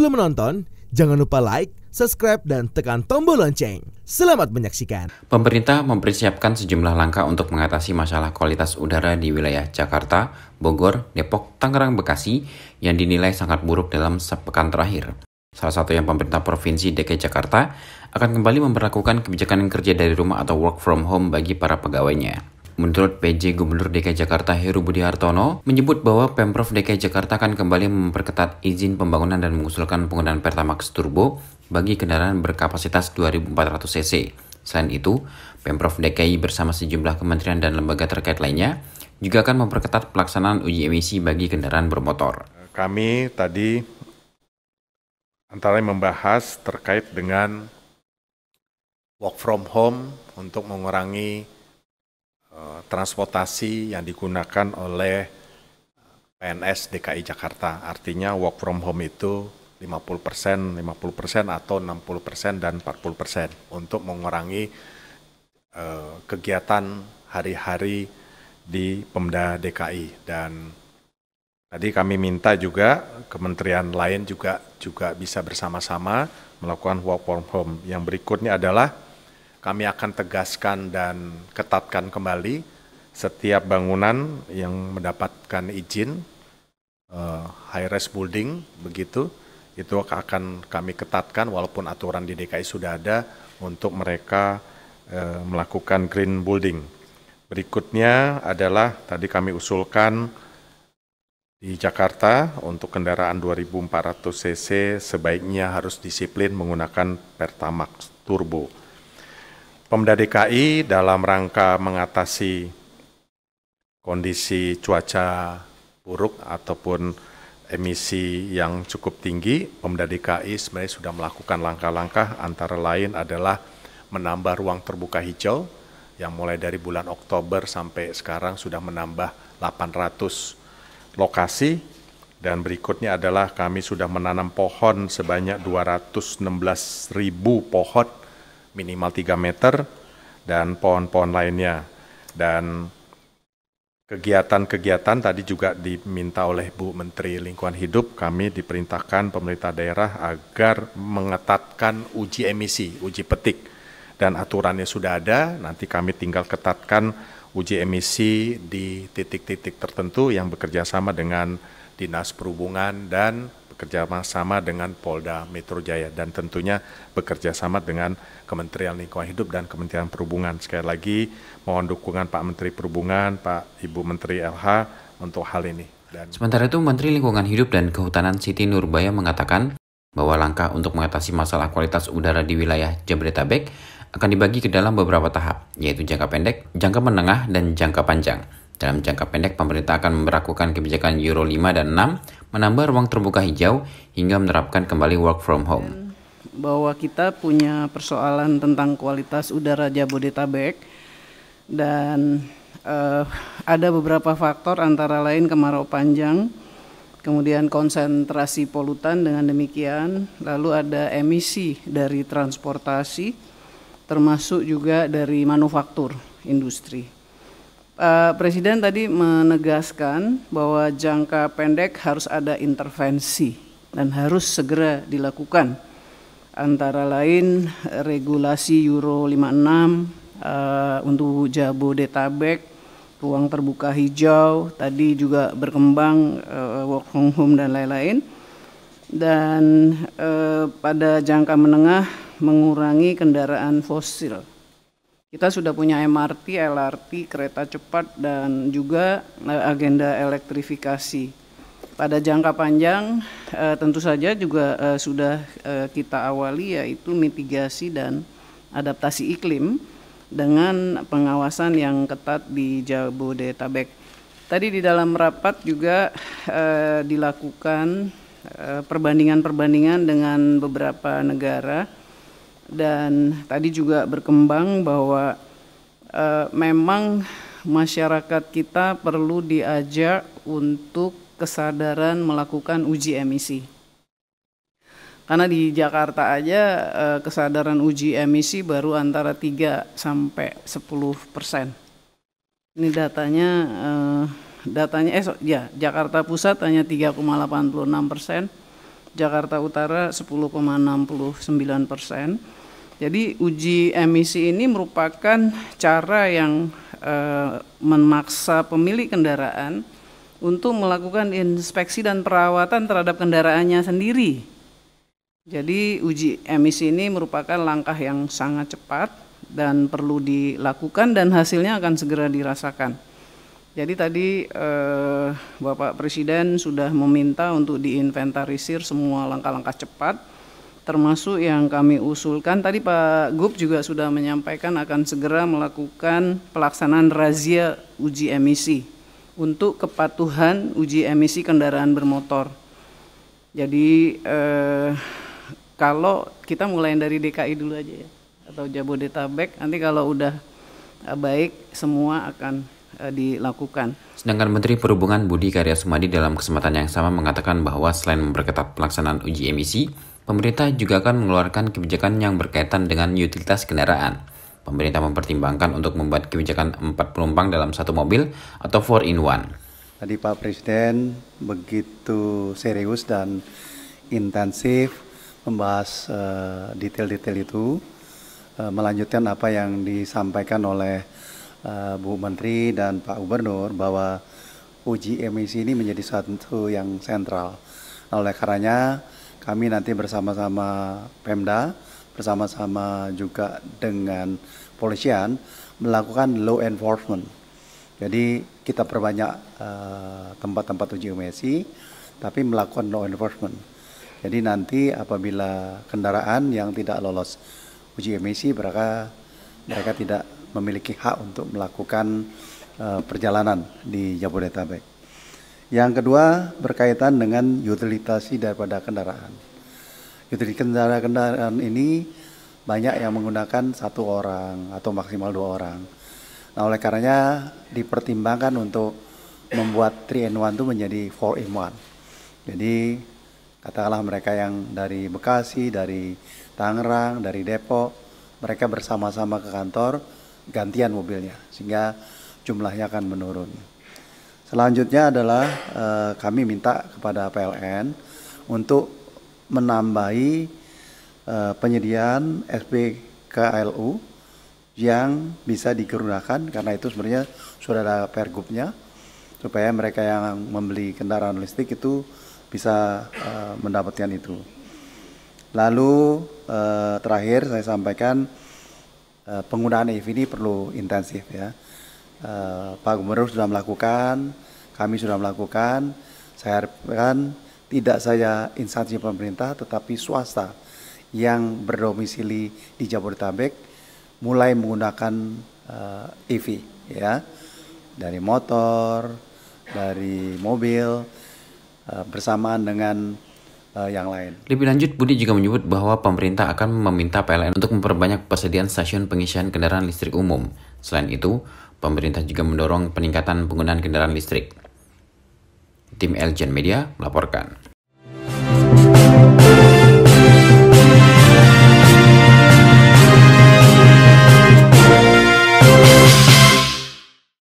Sebelum menonton, jangan lupa like, subscribe, dan tekan tombol lonceng. Selamat menyaksikan. Pemerintah mempersiapkan sejumlah langkah untuk mengatasi masalah kualitas udara di wilayah Jakarta, Bogor, Depok, Tangerang, Bekasi yang dinilai sangat buruk dalam sepekan terakhir. Salah satu yang pemerintah Provinsi DKI Jakarta akan kembali memperlakukan kebijakan kerja dari rumah atau work from home bagi para pegawainya. Menurut PJ Gubernur DKI Jakarta Heru Budi Hartono, menyebut bahwa Pemprov DKI Jakarta akan kembali memperketat izin pembangunan dan mengusulkan penggunaan Pertamax Turbo bagi kendaraan berkapasitas 2.400 cc. Selain itu, Pemprov DKI bersama sejumlah kementerian dan lembaga terkait lainnya juga akan memperketat pelaksanaan uji emisi bagi kendaraan bermotor. Kami tadi antara membahas terkait dengan work from home untuk mengurangi transportasi yang digunakan oleh PNS DKI Jakarta. Artinya work from home itu 50% atau 60% dan 40% untuk mengurangi kegiatan hari-hari di Pemda DKI. Dan tadi kami minta juga kementerian lain juga bisa bersama-sama melakukan work from home. Yang berikutnya adalah kami akan tegaskan dan ketatkan kembali setiap bangunan yang mendapatkan izin high-rise building, begitu, itu akan kami ketatkan walaupun aturan di DKI sudah ada untuk mereka melakukan green building. Berikutnya adalah tadi kami usulkan di Jakarta untuk kendaraan 2.400 cc sebaiknya harus disiplin menggunakan Pertamax Turbo. Pemda DKI dalam rangka mengatasi kondisi cuaca buruk ataupun emisi yang cukup tinggi, Pemda DKI sebenarnya sudah melakukan langkah-langkah antara lain adalah menambah ruang terbuka hijau yang mulai dari bulan Oktober sampai sekarang sudah menambah 800 lokasi, dan berikutnya adalah kami sudah menanam pohon sebanyak 216.000 pohon minimal 3 meter, dan pohon-pohon lainnya. Dan kegiatan-kegiatan tadi juga diminta oleh Bu Menteri Lingkungan Hidup, kami diperintahkan pemerintah daerah agar mengetatkan uji emisi, uji petik. Dan aturannya sudah ada, nanti kami tinggal ketatkan uji emisi di titik-titik tertentu yang bekerja sama dengan Dinas Perhubungan dan bekerja sama dengan Polda Metro Jaya, dan tentunya bekerja sama dengan Kementerian Lingkungan Hidup dan Kementerian Perhubungan. Sekali lagi mohon dukungan Pak Menteri Perhubungan, Pak Ibu Menteri LH untuk hal ini. Sementara itu, Menteri Lingkungan Hidup dan Kehutanan Siti Nurbaya mengatakan bahwa langkah untuk mengatasi masalah kualitas udara di wilayah Jabodetabek akan dibagi ke dalam beberapa tahap, yaitu jangka pendek, jangka menengah, dan jangka panjang. Dalam jangka pendek, pemerintah akan memberlakukan kebijakan Euro 5 dan 6, menambah ruang terbuka hijau, hingga menerapkan kembali work from home. Bahwa kita punya persoalan tentang kualitas udara Jabodetabek, dan ada beberapa faktor antara lain kemarau panjang, kemudian konsentrasi polutan dengan demikian, lalu ada emisi dari transportasi, termasuk juga dari manufaktur industri. Presiden tadi menegaskan bahwa jangka pendek harus ada intervensi dan harus segera dilakukan. Antara lain regulasi Euro 56 untuk Jabodetabek, ruang terbuka hijau, tadi juga berkembang work from home dan lain-lain. Dan pada jangka menengah mengurangi kendaraan fosil. Kita sudah punya MRT, LRT, kereta cepat, dan juga agenda elektrifikasi. Pada jangka panjang tentu saja juga sudah kita awali, yaitu mitigasi dan adaptasi iklim dengan pengawasan yang ketat di Jabodetabek. Tadi di dalam rapat juga dilakukan perbandingan-perbandingan dengan beberapa negara. Dan tadi juga berkembang bahwa memang masyarakat kita perlu diajak untuk kesadaran melakukan uji emisi. Karena di Jakarta aja kesadaran uji emisi baru antara 3 sampai 10%. Ini datanya Jakarta Pusat hanya 3,86%, Jakarta Utara 10,69%. Jadi uji emisi ini merupakan cara yang memaksa pemilik kendaraan untuk melakukan inspeksi dan perawatan terhadap kendaraannya sendiri. Jadi uji emisi ini merupakan langkah yang sangat cepat dan perlu dilakukan dan hasilnya akan segera dirasakan. Jadi tadi Bapak Presiden sudah meminta untuk diinventarisir semua langkah-langkah cepat, termasuk yang kami usulkan. Tadi Pak Gub juga sudah menyampaikan akan segera melakukan pelaksanaan razia uji emisi untuk kepatuhan uji emisi kendaraan bermotor. Jadi kalau kita mulai dari DKI dulu aja ya, atau Jabodetabek, nanti kalau udah baik semua akan dilakukan. Sedangkan Menteri Perhubungan Budi Karya Sumadi dalam kesempatan yang sama mengatakan bahwa selain memperketat pelaksanaan uji emisi, pemerintah juga akan mengeluarkan kebijakan yang berkaitan dengan utilitas kendaraan. Pemerintah mempertimbangkan untuk membuat kebijakan 4 penumpang dalam satu mobil atau 4-in-1. Tadi Pak Presiden begitu serius dan intensif membahas detail-detail itu, melanjutkan apa yang disampaikan oleh Bu Menteri dan Pak Gubernur bahwa uji emisi ini menjadi satu yang sentral. Oleh karenanya kami nanti bersama-sama Pemda, bersama-sama juga dengan polisian melakukan law enforcement. Jadi kita perbanyak tempat-tempat uji emisi, tapi melakukan law enforcement. Jadi nanti apabila kendaraan yang tidak lolos uji emisi, mereka tidak memiliki hak untuk melakukan perjalanan di Jabodetabek. Yang kedua berkaitan dengan utilisasi daripada kendaraan. Utilisasi kendaraan ini banyak yang menggunakan 1 orang atau maksimal 2 orang. Nah, oleh karenanya dipertimbangkan untuk membuat 3-in-1 itu menjadi 4-in-1. Jadi katakanlah mereka yang dari Bekasi, dari Tangerang, dari Depok, mereka bersama-sama ke kantor, gantian mobilnya, sehingga jumlahnya akan menurun. Selanjutnya adalah kami minta kepada PLN untuk menambahi penyediaan SPKLU yang bisa digunakan, karena itu sebenarnya sudah ada pergubnya, supaya mereka yang membeli kendaraan listrik itu bisa mendapatkan itu. Lalu terakhir saya sampaikan penggunaan EV ini perlu intensif ya. Pak Gubernur sudah melakukan, kami sudah melakukan. Saya harapkan tidak saja instansi pemerintah tetapi swasta yang berdomisili di Jabodetabek mulai menggunakan EV ya, dari motor, dari mobil, bersamaan dengan yang lain. Lebih lanjut, Budi juga menyebut bahwa pemerintah akan meminta PLN untuk memperbanyak persediaan stasiun pengisian kendaraan listrik umum. Selain itu, pemerintah juga mendorong peningkatan penggunaan kendaraan listrik. Tim Eljan Media melaporkan.